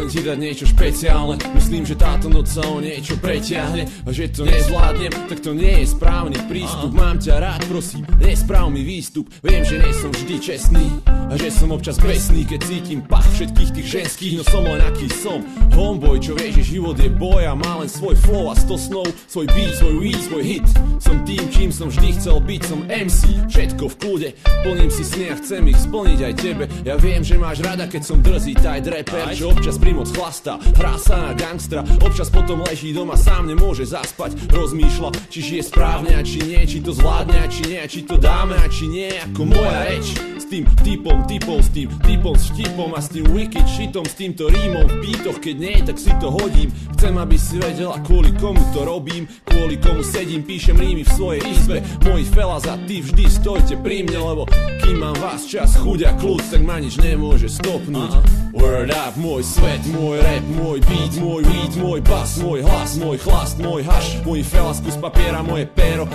Chcem ti dať niečo špeciálne, myslím, že táto noc sa o niečo preťahne. A že to nezvládnem, tak to nie je správny prístup. Mám ťa rád, prosím, nesprav mi výstup. Viem, že nie som vždy čestný a že som občas besný, keď cítim pach všetkých tých ženských. No som len aký som, homeboy, čo vie, že život je boj a má len svoj flow a 100 snov, svoj beat, svoj weed, svoj hit. Som tým, čím som vždy chcel byť, som MC, všetko v kľude, plním si sny a chcem ich splniť aj tebe. Ja viem, že máš rada, keď som drzý tight rapper, čo občas pri moc chlastá, hrá sa na gangstra, občas potom leží doma, sám nemôže zaspať, rozmýšľa, či žije správne a či nie, či to zvládne a či nie, a či to dáme a či nie, ako moja reč. S tým typom, s tým typom s štipom a s tým wicked shitom, s týmto rímom v beatoch, keď nie, tak si to hodím. Chcem, aby si vedela, kvôli komu to robím, kvôli komu sedím, píšem rímy v svojej izbe. Moji fellas a ty vždy stojte pri mne, lebo kým mám vás čas, chuť a kľud, tak ma nič nemôže stopnúť. Word up, môj svet, môj rap, môj beat, môj weed, môj bas, môj hlas, môj chlast, môj haš, môj fellas, kus papiera, moje pero,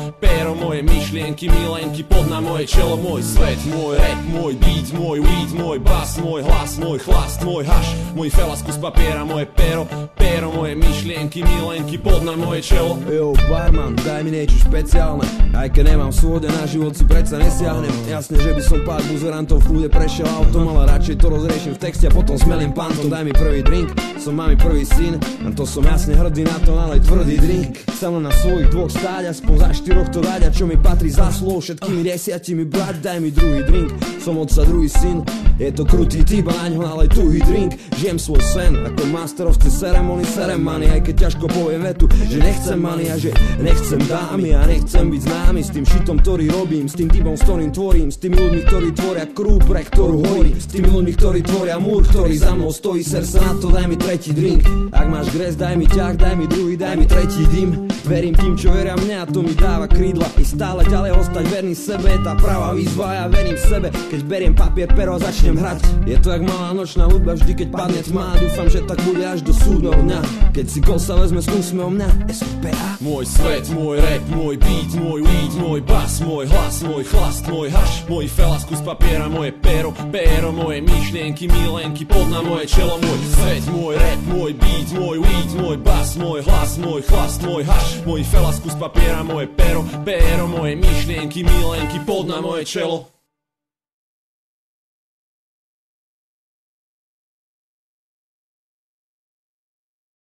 moje myšlienky, milenky, pod na moje čelo, môj svet, môj rap, môj beat, môj weed, môj bas, môj hlas, môj chlast, môj haš, môj fellas, kus papiera, moje pero, moje myšlienky, milenky, pod na moje čelo. Yo, barman, daj mi niečo špeciálne, aj keď nemám súhode na život, si predsa nesiahnem. Jasne, že by som pár buzerantov v kľude prešiel autom, ale radšej to rozriešim v texte a potom smelím pantom. Daj mi prvý drink, som mami prvý syn, a to som jasne hrdý na to, ale tvrdý drink. Chcem len na svojich dvoch stáť, aspoň za štyroch to dať, a čo mi patrí za slovo všetkými 10 brať. Daj mi druhý drink, som otca druhý syn, je to krutý typ a naňho nalej tuhý drink. Žijem svoj sen, ako master of the ceremony, aj keď ťažko poviem vetu, že nechcem money a že nechcem dámy a nechcem byť známy s tým šitom, ktorý robím, s tým typom, s ktorým tvorím, s tými ľuďmi, ktorí tvoria crew, pre ktorú horím, s tými ľuďmi, ktorí tvoria múr, ktorý za mnou stojí. Ser sa na to, daj mi tretí drink, ak máš gres, daj mi ťah, daj mi druhý, daj mi tretí dym. Verím tým, čo veria mňa, a to mi dáva krídla i stále ďalej ostať verný sebe, je tá pravá výzva, ja verím sebe, keď beriem papier, pero a začnem hrať. Je to jak malá nočná hudba, vždy keď padne tma, dúfam, že tak bude až do súdneho dňa, keď si kosa vezme s úsmevom na SPA. Môj svet, môj rap, môj beat, môj weed, môj bas, môj hlas, môj chlast, môj haš, môj fellas, kus papiera, moje pero, moje myšlienky, milenky, pod na moje čelo. Môj svet, môj rap, môj beat, môj weed, môj bas, môj hlas, môj chlast, môj haš, môj fellas, kus papiera, moje pero, moje myšlienky, milenky, pod na moje čelo.